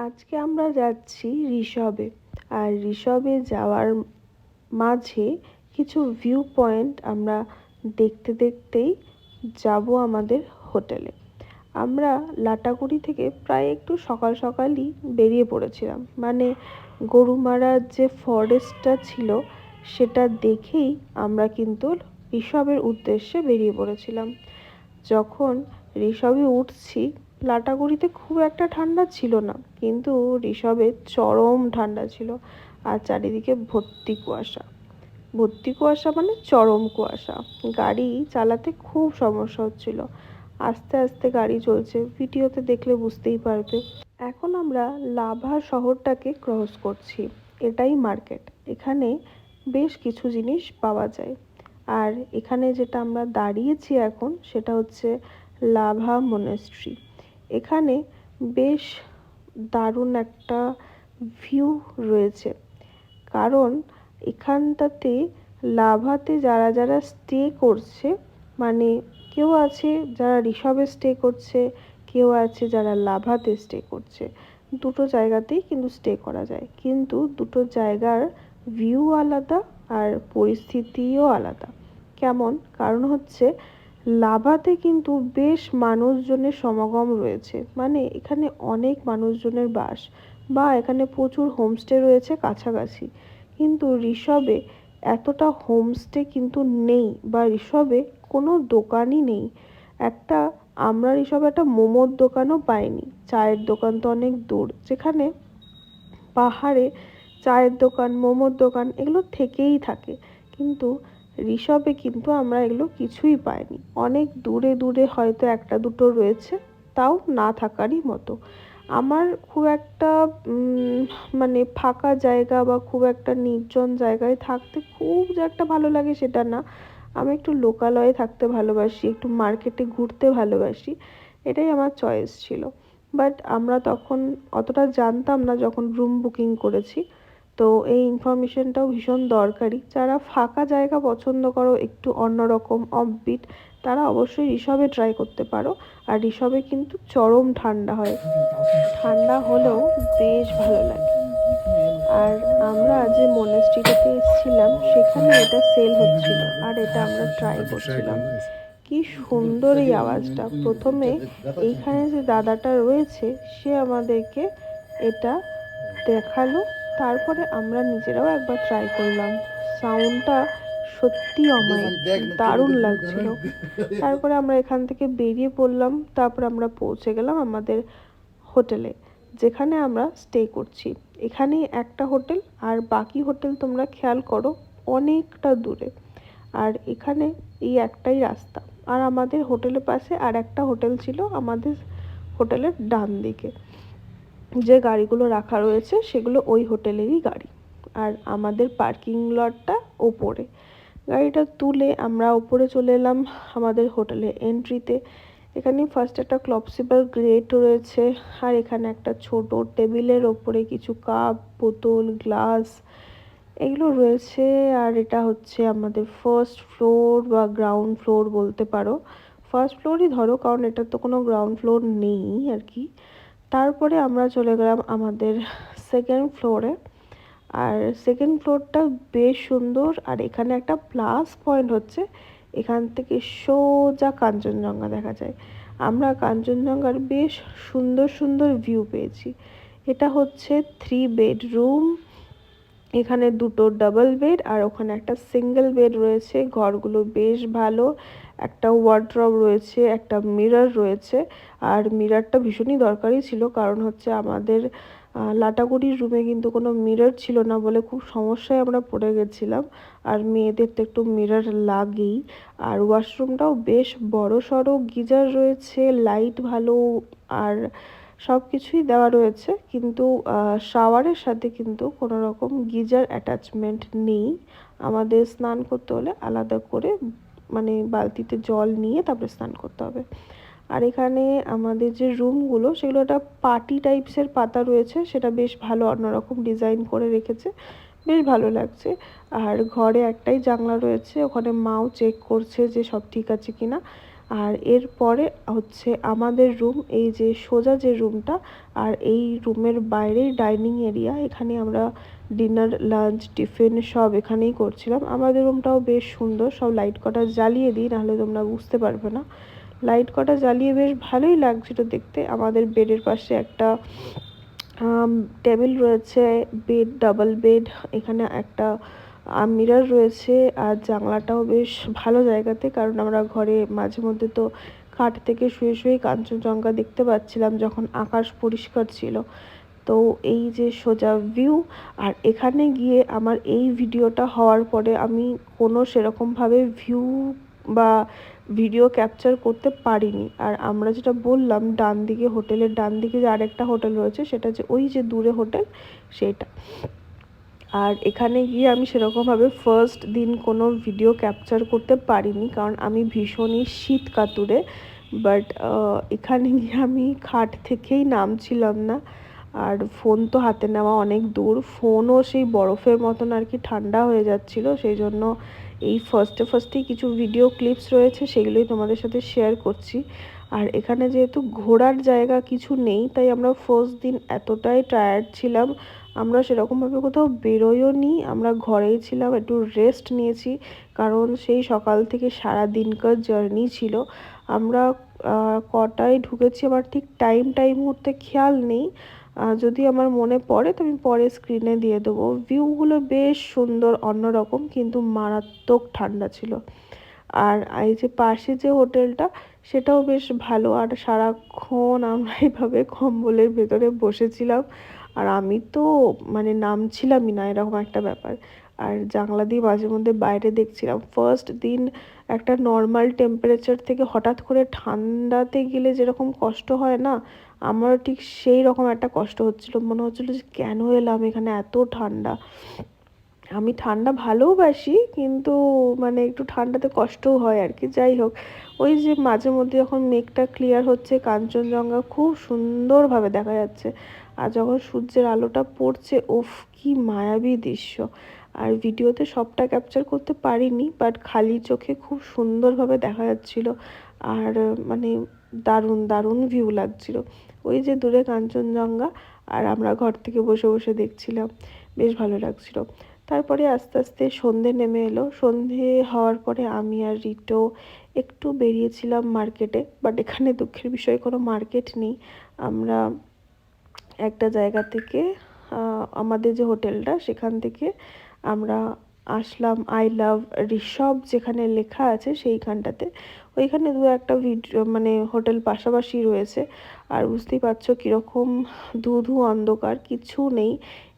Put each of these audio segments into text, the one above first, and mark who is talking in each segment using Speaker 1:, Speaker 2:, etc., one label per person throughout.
Speaker 1: আজকে আমরা যাচ্ছি ঋষভে। আর ঋষভে যাওয়ার মাঝে কিছু ভিউ পয়েন্ট আমরা দেখতে দেখতেই যাব আমাদের হোটেলে। আমরা লাটাগুড়ি থেকে প্রায় একটু সকাল সকালই বেরিয়ে পড়েছিলাম, মানে গরুমারার যে ফরেস্টটা ছিল সেটা দেখেই আমরা কিন্তু ঋষভের উদ্দেশ্যে বেরিয়ে পড়েছিলাম। যখন ঋষভে উঠছি, লাটাগুড়িতে খুব একটা ঠান্ডা ছিল না, কিন্তু ঋষভে চরম ঠান্ডা ছিল। আর চারিদিকে ভর্তি কুয়াশা, ভর্তি কুয়াশা মানে চরম কুয়াশা। গাড়ি চালাতে খুব সমস্যা হচ্ছিল। আস্তে আস্তে গাড়ি চলছে, ভিডিওতে দেখলে বুঝতেই পারবে। এখন আমরা লাভা শহরটাকে ক্রস করছি। এটাই মার্কেট। এখানে বেশ কিছু জিনিস পাওয়া যায়। আর এখানে যেটা আমরা দাঁড়িয়েছি এখন, সেটা হচ্ছে লাভা মনেস্ট্রি। এখানে বেশ দারুণ একটা ভিউ রয়েছে, কারণ এখানটাতে লাভাতে যারা যারা স্টে করছে, মানে কেউ আছে যারা ঋষভে স্টে করছে, কেউ আছে যারা লাভাতে স্টে করছে। দুটো জায়গাতেই কিন্তু স্টে করা যায়, কিন্তু দুটো জায়গার ভিউ আলাদা আর পরিস্থিতিও আলাদা। কেমন? কারণ হচ্ছে লাভাতে কিন্তু বেশ মানুষজনের সমাগম রয়েছে, মানে এখানে অনেক মানুষজনের বাস, বা এখানে প্রচুর হোমস্টে রয়েছে কাছাকাছি। কিন্তু ঋষভে এতটা হোমস্টে কিন্তু নেই, বা ঋষভে কোনো দোকানই নেই। একটা আমরা ঋষভে একটা মোমোর দোকানও পাইনি। চায়ের দোকান তো অনেক দূর, যেখানে পাহাড়ে চায়ের দোকান, মোমোর দোকান এগুলো থেকেই থাকে, কিন্তু ঋষভে কিন্তু আমরা এগুলো কিছুই পাইনি। অনেক দূরে দূরে হয়তো একটা দুটো রয়েছে, তাও না থাকারই মতো। আমার খুব একটা মানে ফাঁকা জায়গা বা খুব একটা নির্জন জায়গায় থাকতে খুব যে একটা ভালো লাগে সেটা না। আমি একটু লোকালয়ে থাকতে ভালোবাসি, একটু মার্কেটে ঘুরতে ভালোবাসি। এটাই আমার চয়েস ছিল। বাট আমরা তখন অতটা জানতাম না যখন রুম বুকিং করেছি। তো এই ইনফরমেশনটাও ভীষণ দরকারি। যারা ফাঁকা জায়গা পছন্দ করো, একটু অন্যরকম অফবিট, তারা অবশ্যই ঋষভে ট্রাই করতে পারো। আর ঋষভে কিন্তু চরম ঠান্ডা হয়, ঠান্ডা হলেও বেশ ভালো লাগে। আর আমরা যে মনেস্ট্রিটাতে এসেছিলাম সেখানে এটা সেল হচ্ছিল, আর এটা আমরা ট্রাই করছিলাম। কি সুন্দর এই আওয়াজটা! প্রথমে এইখানে যে দাদাটা রয়েছে সে আমাদেরকে এটা দেখালো, তারপরে আমরা নিজেরাও একবার ট্রাই করলাম। সাউন্ডটা সত্যি অমায়িক, দারুণ লাগছিল। তারপরে আমরা এখান থেকে বেরিয়ে পড়লাম। তারপরে আমরা পৌঁছে গেলাম আমাদের হোটেলে, যেখানে আমরা স্টে করছি। এখানেই একটা হোটেল, আর বাকি হোটেল তোমরা খেয়াল করো অনেকটা দূরে। আর এখানে এই একটাই রাস্তা। আর আমাদের হোটেলের পাশে আর একটা হোটেল ছিল আমাদের হোটেলের ডান দিকে। যে গাড়িগুলো রাখা রয়েছে সেগুলো ওই হোটেলেরই গাড়ি। আর আমাদের পার্কিং লটটা ওপরে। গাড়িটা তুলে আমরা ওপরে চলে এলাম আমাদের হোটেলের এন্ট্রিতে। এখানে ফার্স্ট একটা ক্লপসিবল গ্রেট রয়েছে, আর এখানে একটা ছোট টেবিলের ওপরে কিছু কাপ, বোতল, গ্লাস এগুলো রয়েছে। আর এটা হচ্ছে আমাদের ফার্স্ট ফ্লোর বা গ্রাউন্ড ফ্লোর বলতে পারো। ফার্স্ট ফ্লোরই ধরো, কারণ এটা তো কোনো গ্রাউন্ড ফ্লোর নেই আর কি। তারপরে আমরা চলে গেলাম আমাদের সেকেন্ড ফ্লোরে। আর সেকেন্ড ফ্লোরটা বেশ সুন্দর। আর এখানে একটা প্লাস পয়েন্ট হচ্ছে এখান থেকে সোজা কাঞ্চনজঙ্ঘা দেখা যায়। আমরা কাঞ্চনজঙ্ঘার বেশ সুন্দর সুন্দর ভিউ পেয়েছি। এটা হচ্ছে 3 বেডরুম। এখানে দুটো ডাবল বেড আর ওখানে একটা সিঙ্গেল বেড রয়েছে। ঘরগুলো বেশ ভালো। একটা ওয়ার্ড্রব রয়েছে, একটা মিরর রয়েছে। আর মিররটা ভীষণই দরকারি ছিল, কারণ হচ্ছে আমাদের লাটাগুড়ির রুমে কিন্তু কোনো মিরর ছিল না বলে খুব সমস্যায় আমরা পড়ে গেছিলাম। আর মেয়েদের তো একটু মিরর লাগেই। আর ওয়াশরুমটাও বেশ বড়সড়, গিজার রয়েছে, লাইট ভালো, আর সব কিছুই দেওয়া রয়েছে, কিন্তু শাওয়ারের সাথে কিন্তু কোনো রকম গিজার অ্যাটাচমেন্ট নেই। আমাদের স্নান করতে হলে আলাদা করে, মানে বালতিতে জল নিয়ে তারপরে স্নান করতে হবে। আর এখানে আমাদের যে রুমগুলো, সেগুলো একটা পার্টি টাইপসের পাতা রয়েছে, সেটা বেশ ভালো অন্যরকম ডিজাইন করে রেখেছে, বেশ ভালো লাগছে। আর ঘরে একটাই জানলা রয়েছে, ওখানে মাও চেক করছে যে সব ঠিক আছে কিনা। আর এরপরে হচ্ছে আমাদের রুম, এই যে সোজা যে রুমটা, আর এই রুমের বাইরেই ডাইনিং এরিয়া, এখানে আমরা ডিনার, লাঞ্চ, টিফিন সব এখানেই করছিলাম। আমাদের রুমটাও বেশ সুন্দর, সব লাইট কটা জ্বালিয়ে দিই, নাহলে তোমরা বুঝতে পারবে না। লাইট কটা জ্বালিয়ে বেশ ভালোই লাগছিল দেখতে। আমাদের বেডের পাশে একটা টেবিল রয়েছে, বেড, ডাবল বেড, এখানে একটা মিরর রয়েছে, আর জানলাটাও বেশ ভালো জায়গাতে, কারণ আমরা ঘরে মাঝে মধ্যে তো খাট থেকে শুয়ে শুয়ে কাঞ্চনজঙ্ঘা দেখতে পাচ্ছিলাম যখন আকাশ পরিষ্কার ছিল। তো এই যে সোজা ভিউ। আর এখানে গিয়ে আমার এই ভিডিওটা হওয়ার পরে আমি কোনো সেরকমভাবে ভিউ বা ভিডিও ক্যাপচার করতে পারিনি। আর আমরা যেটা বললাম, ডান দিকে, হোটেলের ডান দিকে যে আরেকটা হোটেল রয়েছে, সেটা যে ওই যে দূরে হোটেল, সেইটা। আর এখানে গিয়ে আমি সেরকমভাবে ফার্স্ট দিন কোনো ভিডিও ক্যাপচার করতে পারিনি, কারণ আমি ভীষণই শীত কাতুরে। বাট এখানে গিয়ে আমি খাট থেকেই নামছিলাম না। আর ফোন তো হাতে নেওয়া অনেক দূর, ফোনও সেই বরফের মতন আর কি ঠান্ডা হয়ে যাচ্ছিলো। সেই জন্য এই ফার্স্টেই কিছু ভিডিও ক্লিপস রয়েছে, সেগুলোই তোমাদের সাথে শেয়ার করছি। আর এখানে যেহেতু ঘোরার জায়গা কিছু নেই, তাই আমরা ফার্স্ট দিন এতটাই টায়ার্ড ছিলাম, আমরা সেরকমভাবে কোথাও বেরোইও নি, আমরা ঘরেই ছিলাম, একটু রেস্ট নিয়েছি। কারণ সেই সকাল থেকে সারা দিনকার জার্নি ছিল। আমরা কটায় ঢুকেছি আমার ঠিক টাইম মুহূর্তে খেয়াল নেই, যদি আমার মনে পড়ে তো আমি পরে স্ক্রিনে দিয়ে দেবো। ভিউগুলো বেশ সুন্দর, অন্যরকম, কিন্তু মারাত্মক ঠান্ডা ছিল। আর এই যে পাশে যে হোটেলটা, সেটাও বেশ ভালো। আর সারাক্ষণ আমরা এইভাবে কম্বলের ভেতরে বসেছিলাম, আর আমি তো মানে নামছিলামই না, এরকম একটা ব্যাপার। আর জানলা দিয়ে মাঝে মধ্যে বাইরে দেখছিলাম। ফার্স্ট দিন একটা নর্মাল টেম্পারেচার থেকে হঠাৎ করে ঠান্ডাতে গেলে যেরকম কষ্ট হয় না, আমারও ঠিক সেই রকম একটা কষ্ট হচ্ছিলো। মনে হচ্ছিলো যে কেন এলাম এখানে, এত ঠান্ডা। আমি ঠান্ডা ভালোবাসি, কিন্তু মানে একটু ঠান্ডাতে কষ্টও হয় আর কি। যাই হোক, ওই যে মাঝে মধ্যে যখন মেঘটা ক্লিয়ার হচ্ছে, কাঞ্চনজঙ্ঘা খুব সুন্দরভাবে দেখা যাচ্ছে। আর যখন সূর্যের আলোটা পড়ছে, উফ কি মায়াবী দৃশ্য। আর ভিডিওতে সবটা ক্যাপচার করতে পারিনি, বাট খালি চোখে খুব সুন্দরভাবে দেখা যাচ্ছিল। আর মানে দারুণ দারুণ ভিউ লাগছিল। ওই যে দূরে কাঞ্চনজঙ্ঘা, আর আমরা ঘর থেকে বসে বসে দেখছিলাম, বেশ ভালো লাগছিল। তারপরে আস্তে আস্তে সন্ধে নেমে এলো। সন্ধে হওয়ার পরে আমি আর রিটো একটু বেরিয়েছিলাম মার্কেটে, বাট এখানে দুঃখের বিষয় কোনো মার্কেট নেই। আমরা একটা জায়গা থেকে, আমাদের যে হোটেলটা সেখান থেকে আমরা আসলাম আই লাভ ঋষভ যেখানে লেখা আছে সেইখানটাতে। ওইখানে দু একটা ভিডিও মানে হোটেল পাশাপাশি রয়েছে। আর বুঝতেই পারছো কীরকম ধু ধু অন্ধকার, কিছু নেই।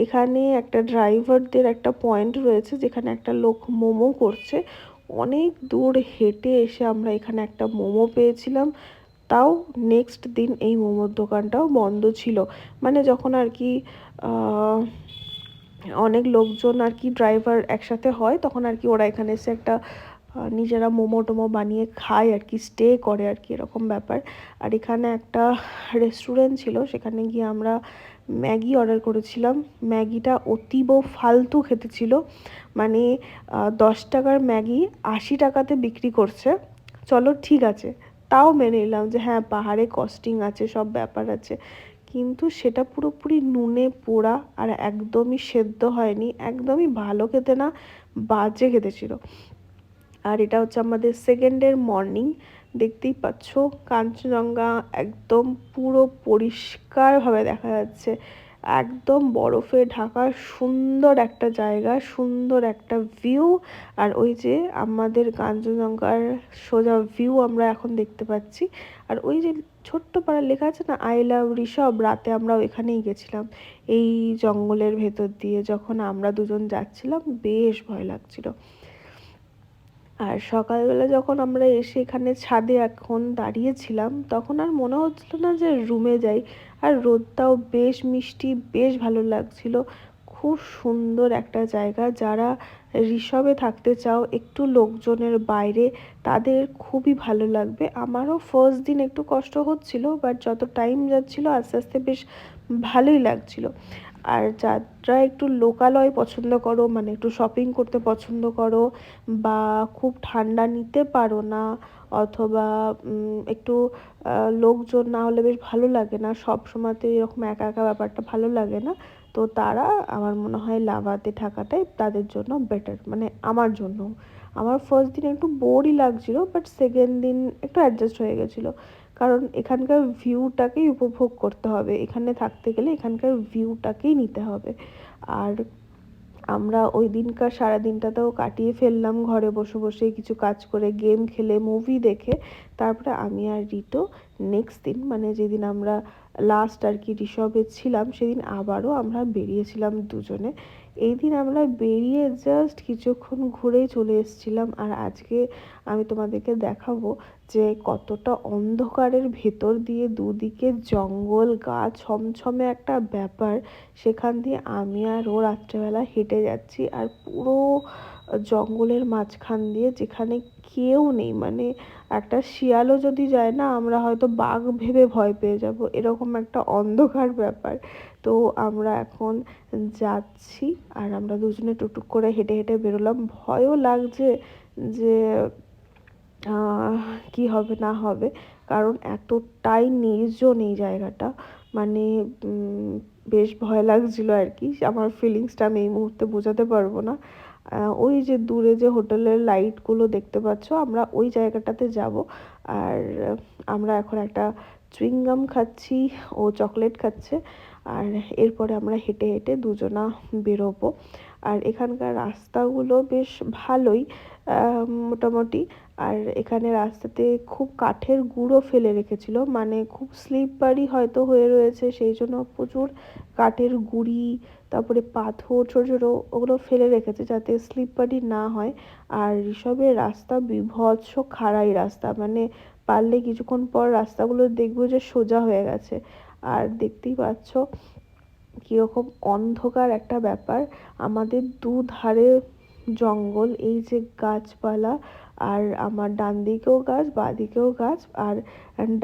Speaker 1: এখানে একটা ড্রাইভারদের একটা পয়েন্ট রয়েছে, যেখানে একটা লোক মোমো করছে। অনেক দূর হেঁটে এসে আমরা এখানে একটা মোমো পেয়েছিলাম। তাও নেক্সট দিন এই মোমোর দোকানটাও বন্ধ ছিল। মানে যখন আর কি অনেক লোকজন আর কি ড্রাইভার একসাথে হয়, তখন আর কি ওরা এখানে এসে একটা নিজেরা মোমো টোমো বানিয়ে খায় আর কি, স্টে করে আর কি, এরকম ব্যাপার। আর এখানে একটা রেস্টুরেন্ট ছিল, সেখানে গিয়ে আমরা ম্যাগি অর্ডার করেছিলাম। ম্যাগিটা অতীব ফালতু খেতে ছিল। মানে 10 টাকার ম্যাগি 80 টাকাতে বিক্রি করছে। চলো ঠিক আছে, তাও মেনে নিলাম যে হ্যাঁ পাহাড়ে কস্টিং আছে, সব ব্যাপার আছে, কিন্তু সেটা পুরোপুরি নুনে পোড়া, আর একদমই সেদ্ধ হয়নি, একদমই ভালো খেতে না, বাজে খেতে ছিল। আর এটা হচ্ছে আমাদের সেকেন্ডের মর্নিং। দেখতেই পাচ্ছ কাঞ্চনজঙ্ঘা একদম পুরো পরিষ্কারভাবে দেখা যাচ্ছে, একদম বরফে ঢাকা সুন্দর একটা জায়গা, সুন্দর একটা ভিউ। আর ওই যে আমাদের কাঞ্চনজঙ্ঘার সোজা ভিউ আমরা এখন দেখতে পাচ্ছি। আর ওই যে ছোট্ট পাড়া লেখা আছে না আই লাভ ঋষভ, রাতে আমরা ওইখানেই গেছিলাম, এই জঙ্গলের ভেতর দিয়ে যখন আমরা দুজন যাচ্ছিলাম, বেশ ভয় লাগছিল। আর সকালবেলা যখন আমরা এসে এখানে ছাদে এখন দাঁড়িয়েছিলাম, তখন আর মনে হচ্ছিল না যে রুমে যাই। আর রোদটাও বেশ মিষ্টি, বেশ ভালো লাগছিল। খুব সুন্দর একটা জায়গা। যারা ঋষভে থাকতে চাও একটু লোকজনের বাইরে, তাদের খুবই ভালো লাগবে। আমারও ফার্স্ট দিন একটু কষ্ট হচ্ছিল, বাট যত টাইম যাচ্ছিল আস্তে আস্তে বেশ ভালোই লাগছিল। আর যারা একটু লোকালয় পছন্দ করো, মানে একটু শপিং করতে পছন্দ করো, বা খুব ঠান্ডা নিতে পারো না, অথবা একটু লোকজন না হলে বেশ ভালো লাগে না, সব সময়তে এরকম একা একা ব্যাপারটা ভালো লাগে না, তো তারা আমার মনে হয় লাভাতে থাকাটাই তাদের জন্য বেটার, মানে আমার জন্য। আমার ফার্স্ট দিন একটু বোরই লাগছিল, বাট সেকেন্ড দিন একটু অ্যাডজাস্ট হয়ে গেছিলো। কারণ এখানকার ভিউটাকেই উপভোগ করতে হবে, এখানে থাকতে গেলে এখানকার ভিউটাকেই নিতে হবে। আর আমরা ওই দিনকার সারাদিনটাতেও কাটিয়ে ফেললাম ঘরে বসে বসে কিছু কাজ করে, গেম খেলে, মুভি দেখে। তারপরে আমি আর রিতো নেক্সট দিন, মানে যেদিন আমরা লাস্ট আর কি রিসর্টে ছিলাম, সেদিন আবারও আমরা বেরিয়েছিলাম দুজনে। এই দিন আমরা বেরিয়ে জাস্ট কিছুক্ষণ ঘুরেই চলে এসেছিলাম। আর আজকে আমি তোমাদেরকে দেখাবো যে কতটা অন্ধকারের ভেতর দিয়ে দুদিকে জঙ্গল, গাছ, ছমছমে একটা ব্যাপার, সেখান দিয়ে আমি আর ও রাত্রেবেলা হেঁটে যাচ্ছি। আর পুরো জঙ্গলের মাঝখান দিয়ে, যেখানে কেউ নেই, মানে একটা শিয়ালও যদি যায় না, আমরা হয়তো বাঘ ভেবে ভয় পেয়ে যাব, এরকম একটা অন্ধকার ব্যাপার। তো আমরা এখন যাচ্ছি, আর আমরা দুজনে টুকটুক করে হেঁটে হেঁটে বেরোলাম। ভয়ও লাগছে যে আহ কি হবে না হবে, কারণ এতটাই নির্জন এই জায়গাটা, মানে বেশ ভয় লাগছিল আর কি। আমার ফিলিংসটা আমি এই মুহূর্তে বোঝাতে পারবো না। ওই যে দূরে যে হোটেলের লাইটগুলো দেখতে পাচ্ছ, আমরা ওই জায়গাটাতে যাব। আর আমরা এখন একটা চুইংগাম খাচ্ছি, ও চকলেট খাচ্ছে। আর এরপরে আমরা হেঁটে হেঁটে দুজনা বেরোবো। আর এখানকার রাস্তাগুলো বেশ ভালোই, মোটামুটি। আর এখানে রাস্তাতে খুব কাঠের গুঁড়ো ফেলে রেখেছিল, মানে খুব স্লিপারি হয়তো হয়ে রয়েছে, সেই জন্য প্রচুর কাঠের গুঁড়ি, তারপরে পাথর ছোটো ছোটো ওগুলো ফেলে রেখেছে যাতে স্লিপারি না হয়। আর ঋষভের রাস্তা বীভৎস খাড়াই রাস্তা, মানে পারলে কিছুক্ষণ পর রাস্তাগুলো দেখবো যে সোজা হয়ে গেছে। আর দেখতেই পাচ্ছ কীরকম অন্ধকার একটা ব্যাপার, আমাদের দুধারে জঙ্গল, এই যে গাছপালা, আর আমার ডান দিকেও গাছ, বাঁ দিকেও গাছ, আর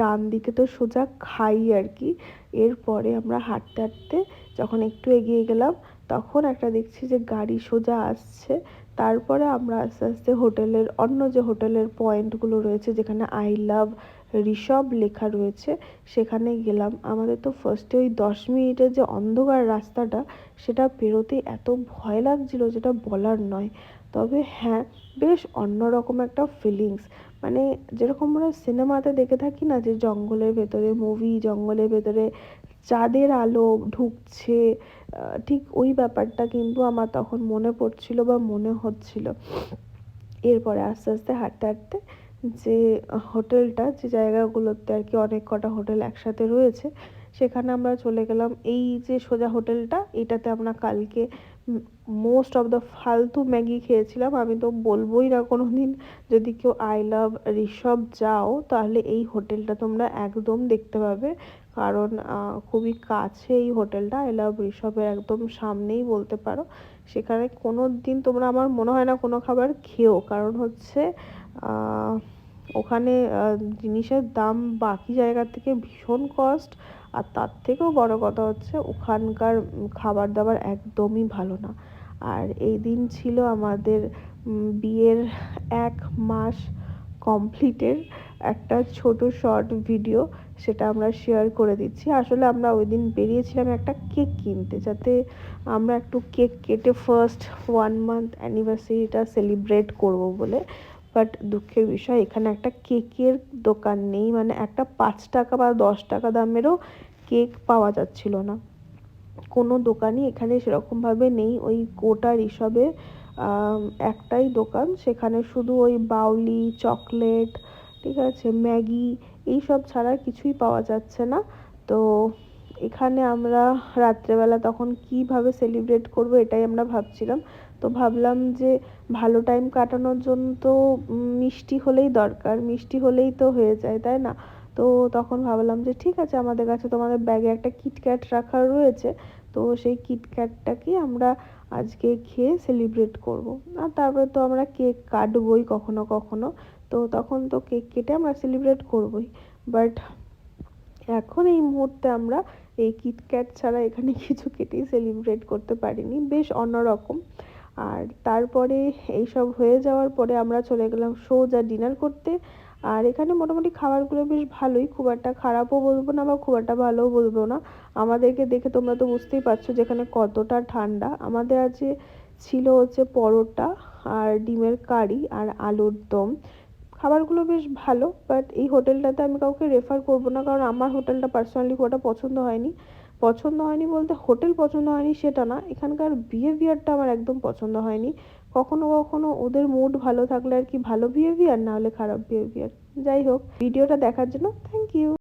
Speaker 1: ডান দিকে তো সোজা খাই আর কি। এরপরে আমরা হাঁটতে হাঁটতে যখন একটু এগিয়ে গেলাম, তখন একটা দেখছি যে গাড়ি সোজা আসছে। তারপরে আমরা আস্তে আস্তে হোটেলের, অন্য যে হোটেলের পয়েন্টগুলো রয়েছে যেখানে আই লাভ ঋষভ লেখা রয়েছে, সেখানে গেলাম। আমাদের তো ফার্স্টে ওই 10 মিনিটের যে অন্ধকার রাস্তাটা, সেটা পেরোতেই এত ভয় লাগছিল যেটা বলার নয়। তবে হ্যাঁ, বেশ অন্যরকম একটা ফিলিংস, মানে যেরকম আমরা সিনেমাতে দেখে থাকি না, যে জঙ্গলের ভেতরে মুভি, জঙ্গলের ভেতরে চাঁদের আলো ঢুকছে, ঠিক ওই ব্যাপারটা কিন্তু আমার তখন মনে পড়ছিল বা মনে হচ্ছিল। এরপরে আস্তে আস্তে হাঁটতে হাঁটতে যে হোটেলটা, যে জায়গাগুলোতে আর কি অনেক কটা হোটেল একসাথে রয়েছে, সেখানে আমরা চলে গেলাম। এই যে সোজা হোটেলটা, এটাতে আমরা কালকে মোস্ট অফ দ্য ফালতু ম্যাগি খেয়েছিলাম। আমি তো বলবোই না কোনো দিন, যদি কেউ আই লাভ ঋষভ যাও তাহলে এই হোটেলটা তোমরা একদম দেখতে পাবে। কারণ খুবই কাছে এই হোটেলটা, আই লাভ ঋষভের একদম সামনেই বলতে পারো। সেখানে কোনো দিন তোমরা, আমার মনে হয় না, কোনো খাবার খেও, কারণ হচ্ছে ওখানে জিনিসের দাম বাকি জায়গার থেকে ভীষণ কস্ট। আর তার থেকেও বড় কথা হচ্ছে ওখানকার খাবার দাবার একদমই ভালো না। আর এই দিন ছিল আমাদের বিয়ের 1 মাস কমপ্লিটের একটা ছোট শর্ট ভিডিও, সেটা আমরা শেয়ার করে দিচ্ছি। আসলে আমরা ওই দিন বেরিয়েছিলাম একটা কেক কিনতে, যাতে আমরা একটু কেক কেটে ফার্স্ট 1 মান্থ অ্যানিভার্সারিটা সেলিব্রেট করব বলে। বাট দুঃখের বিষয়, এখানে একটা কেকের দোকান নেই, মানে একটা 5 টাকা বা 10 টাকা দামেরও কেক পাওয়া যাচ্ছিল না। কোনো দোকানই এখানে সেরকমভাবে নেই। ওই গোটা ঋষভে একটাই দোকান, সেখানে শুধু ওই বাউলি, চকলেট, ঠিক আছে, ম্যাগি, এইসব ছাড়া কিছুই পাওয়া যাচ্ছে না। তো এখানে আমরা রাত্রেবেলা তখন কিভাবে সেলিব্রেট করব এটাই আমরা ভাবছিলাম। তো ভাবলাম যে ভালো টাইম কাটানোর জন্য তো মিষ্টি হলেই দরকার, মিষ্টি হলেই তো হয়ে যায়, তাই না? তো তখন ভাবলাম যে ঠিক আছে, আমাদের কাছে তো আমাদের ব্যাগে একটা কিটক্যাট রাখা রয়েছে, তো সেই কিটক্যাটটাকেই আমরা আজকে খেয়ে সেলিব্রেট করব। আর তারপরে তো আমরা কেক কাটবই কখনো কখনো, তো তখন তো কেক কেটে আমরা সেলিব্রেট করবই। বাট এখন এই মুহূর্তে আমরা এই কিটক্যাট ছাড়া এখানে কিছু কেটেই সেলিব্রেট করতে পারিনি, বেশ অন্যরকম। আর তারপরে এইসব হয়ে যাওয়ার পরে আমরা চলে গেলাম সোজা ডিনার করতে। আর এখানে মোটামুটি খাবারগুলো বেশ ভালোই, খুব একটা খারাপও বলবো না বা খুব একটা ভালোও বলবো না। আমাদেরকে দেখে তোমরা তো বুঝতেই পারছো যেখানে কতটা ঠান্ডা। আমাদের আজকে ছিল হচ্ছে পরোটা আর ডিমের কারি আর আলুর দম। খাবারগুলো বেশ ভালো, বাট এই হোটেলটাতে আমি কাউকে রেফার করব না, কারণ আমার হোটেলটা পার্সোনালি খুব একটা পছন্দ হয়নি। পছন্দ হয়নি বলতে হোটেল পছন্দ হয়নি সেটা না, এখানকার বিহেভিয়ারটা আমার একদম পছন্দ হয়নি। কখনো কখনো ওদের মুড ভালো থাকলে আর কি ভালো বিহেভিয়ার, না হলে খারাপ বিহেভিয়ার। যাই হোক, ভিডিওটা দেখার জন্য থ্যাংক ইউ।